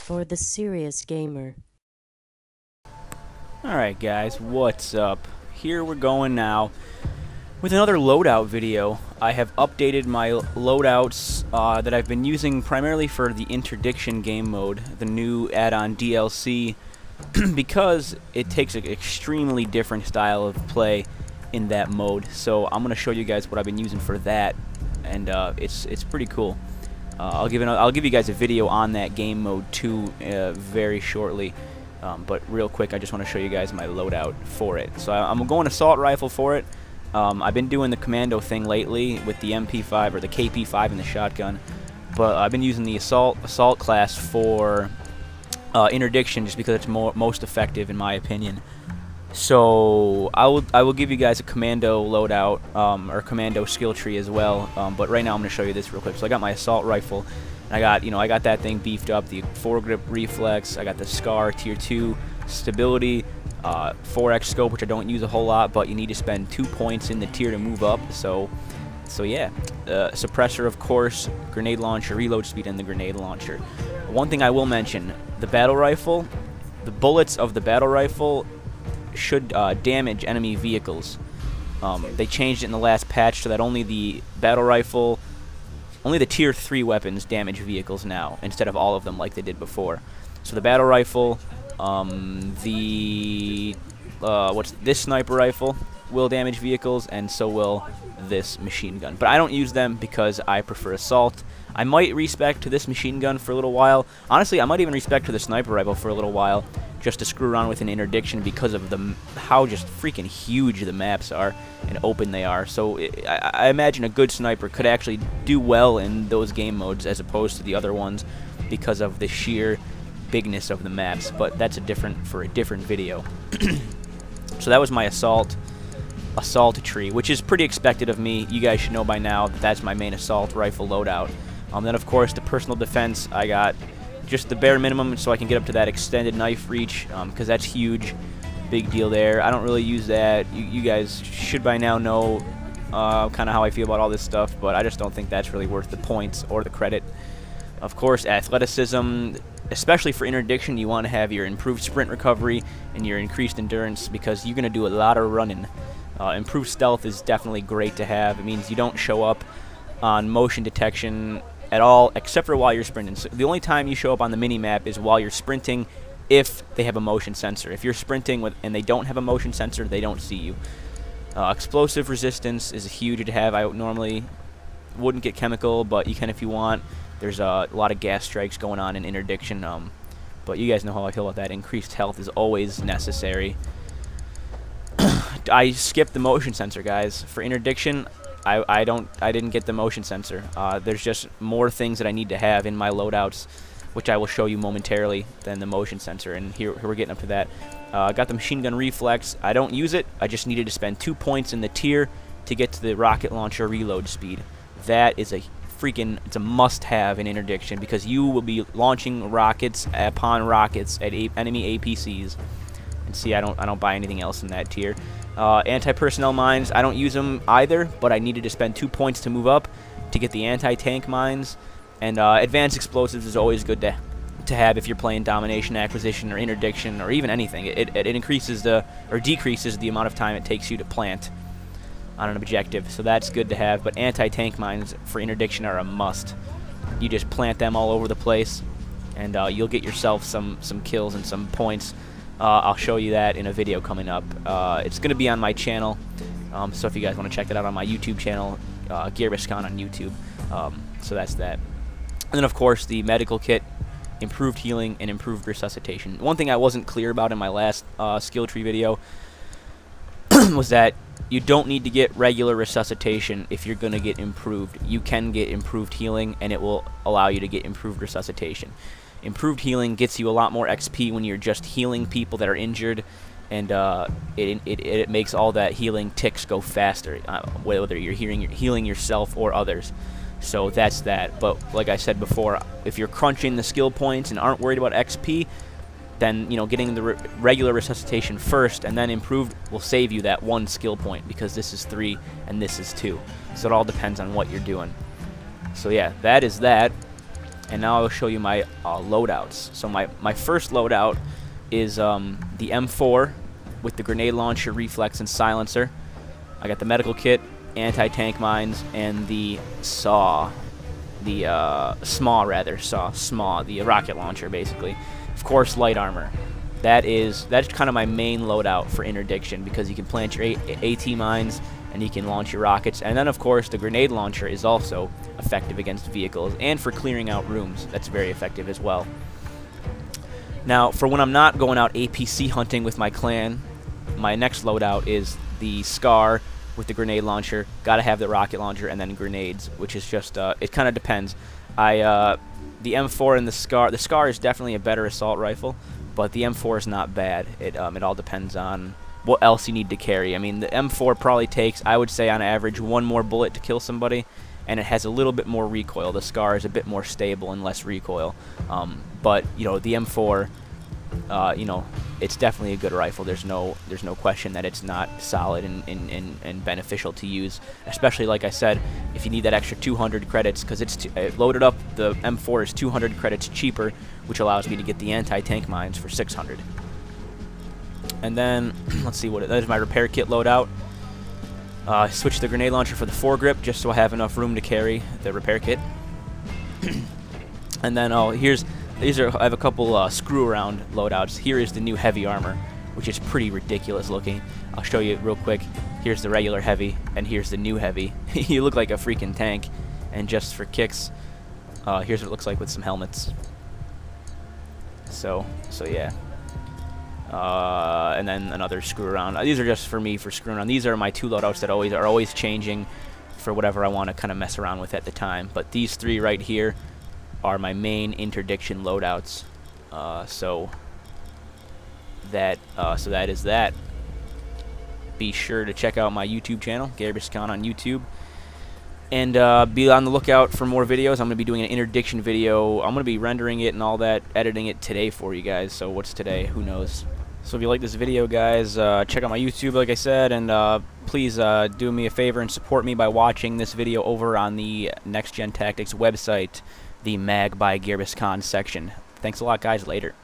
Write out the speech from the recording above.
for the serious gamer. Alright guys, what's up? Here we're going now with another loadout video. I have updated my loadouts that I've been using primarily for the Interdiction game mode, the new add-on DLC, because it takes an extremely different style of play in that mode. So I'm going to show you guys what I've been using for that, and it's pretty cool. I'll give you guys a video on that game mode too very shortly. But real quick, I just want to show you guys my loadout for it. So I'm going assault rifle for it. I've been doing the commando thing lately with the MP5 or the KP5 and the shotgun, but I've been using the assault class for interdiction just because it's most effective in my opinion. So I will give you guys a commando loadout or commando skill tree as well. But right now I'm going to show you this real quick. So I got my assault rifle. I got that thing beefed up, the foregrip reflex. I got the SCAR tier 2 stability, 4x scope, which I don't use a whole lot, but you need to spend 2 points in the tier to move up. So yeah, suppressor of course, grenade launcher, reload speed, and the grenade launcher. One thing I will mention: the battle rifle, the bullets of the battle rifle should damage enemy vehicles. They changed it in the last patch so that only the battle rifle. Only the tier 3 weapons damage vehicles now, instead of all of them like they did before. So the battle rifle, this sniper rifle will damage vehicles, and so will this machine gun. But I don't use them because I prefer assault. I might respec to this machine gun for a little while. Honestly, I might even respec to the sniper rifle for a little while, just to screw around with an interdiction because of how just freaking huge the maps are and open they are. So I imagine a good sniper could actually do well in those game modes as opposed to the other ones because of the sheer bigness of the maps. But that's for a different video. So that was my assault tree, which is pretty expected of me. You guys should know by now that that's my main assault rifle loadout. Then of course the personal defense, I got just the bare minimum so I can get up to that extended knife reach, because that's huge. Big deal there. I don't really use that. You guys should by now know kind of how I feel about all this stuff, but I just don't think that's really worth the points or the credit. Of course, athleticism, especially for interdiction, you want to have your improved sprint recovery and your increased endurance because you're going to do a lot of running. Improved stealth is definitely great to have. It means you don't show up on motion detection at all, except for while you're sprinting. So the only time you show up on the mini-map is while you're sprinting if they have a motion sensor. If you're sprinting and they don't have a motion sensor, they don't see you. Explosive resistance is huge to have. I normally wouldn't get chemical, but you can if you want. There's a lot of gas strikes going on in interdiction, but you guys know how I feel about that. Increased health is always necessary. I skipped the motion sensor, guys. For interdiction, I didn't get the motion sensor. There's just more things that I need to have in my loadouts, which I will show you momentarily, than the motion sensor, and here we're getting up to that. I got the machine gun reflex. I don't use it. I just needed to spend 2 points in the tier to get to the rocket launcher reload speed. That is it's a must-have in interdiction because you will be launching rockets upon rockets at enemy APCs. And see, I don't buy anything else in that tier. Anti-personnel mines, I don't use them either, but I needed to spend 2 points to move up to get the anti-tank mines. And advanced explosives is always good to have if you're playing domination, acquisition, or interdiction, or even anything. It increases or decreases the amount of time it takes you to plant on an objective, so that's good to have. But anti-tank mines for interdiction are a must. You just plant them all over the place, and you'll get yourself some kills and some points. I'll show you that in a video coming up. It's going to be on my channel, so if you guys want to check it out on my YouTube channel, geirbiscohn on YouTube. So that's that. And then of course the medical kit, improved healing, and improved resuscitation. One thing I wasn't clear about in my last skill tree video was that you don't need to get regular resuscitation if you're going to get improved. You can get improved healing, and it will allow you to get improved resuscitation. Improved healing gets you a lot more XP when you're just healing people that are injured, and it makes all that healing ticks go faster, whether you're healing yourself or others. So that's that. But like I said before, if you're crunching the skill points and aren't worried about XP, then getting the regular resuscitation first and then improved will save you that 1 skill point, because this is 3 and this is 2. So it all depends on what you're doing. So yeah, that is that. And now I will show you my loadouts. So my first loadout is the M4 with the grenade launcher, reflex, and silencer. I got the medical kit, anti-tank mines, and the SAW, the SAW, the rocket launcher, basically. Of course, light armor. That's kind of my main loadout for interdiction, because you can plant your AT mines and you can launch your rockets. And then, of course, the grenade launcher is also effective against vehicles and for clearing out rooms. That's very effective as well. Now, for when I'm not going out APC hunting with my clan, my next loadout is the SCAR with the grenade launcher. Gotta have the rocket launcher and then grenades, which is just, it kind of depends. The M4 and the SCAR is definitely a better assault rifle, but the M4 is not bad. It all depends on what else you need to carry. I mean, the M4 probably takes, I would say on average, 1 more bullet to kill somebody, and it has a little bit more recoil. The SCAR is a bit more stable and less recoil. But, you know, the M4, you know, it's definitely a good rifle. There's no question that it's not solid and beneficial to use, especially, like I said, if you need that extra 200 credits, because it's loaded up. The M4 is 200 credits cheaper, which allows me to get the anti-tank mines for 600. And then, let's see, that is my repair kit loadout. Switch the grenade launcher for the foregrip, just so I have enough room to carry the repair kit. And then, I have a couple screw-around loadouts. Here is the new heavy armor, which is pretty ridiculous looking. I'll show you real quick. Here's the regular heavy, and here's the new heavy. You look like a freaking tank. And just for kicks, here's what it looks like with some helmets. So yeah. And then another screw around. These are just for me for screwing around. These are my 2 loadouts that are always changing for whatever I want to kind of mess around with at the time. But these 3 right here are my main interdiction loadouts. So that is that. Be sure to check out my YouTube channel, geirbiscohn on YouTube. And be on the lookout for more videos. I'm going to be doing an interdiction video. I'm going to be rendering it and all that, editing it today for you guys. So what's today? Who knows? So if you like this video, guys, check out my YouTube, like I said, and please do me a favor and support me by watching this video over on the Next Gen Tactics website, the Mag by geirbiscohn section. Thanks a lot, guys. Later.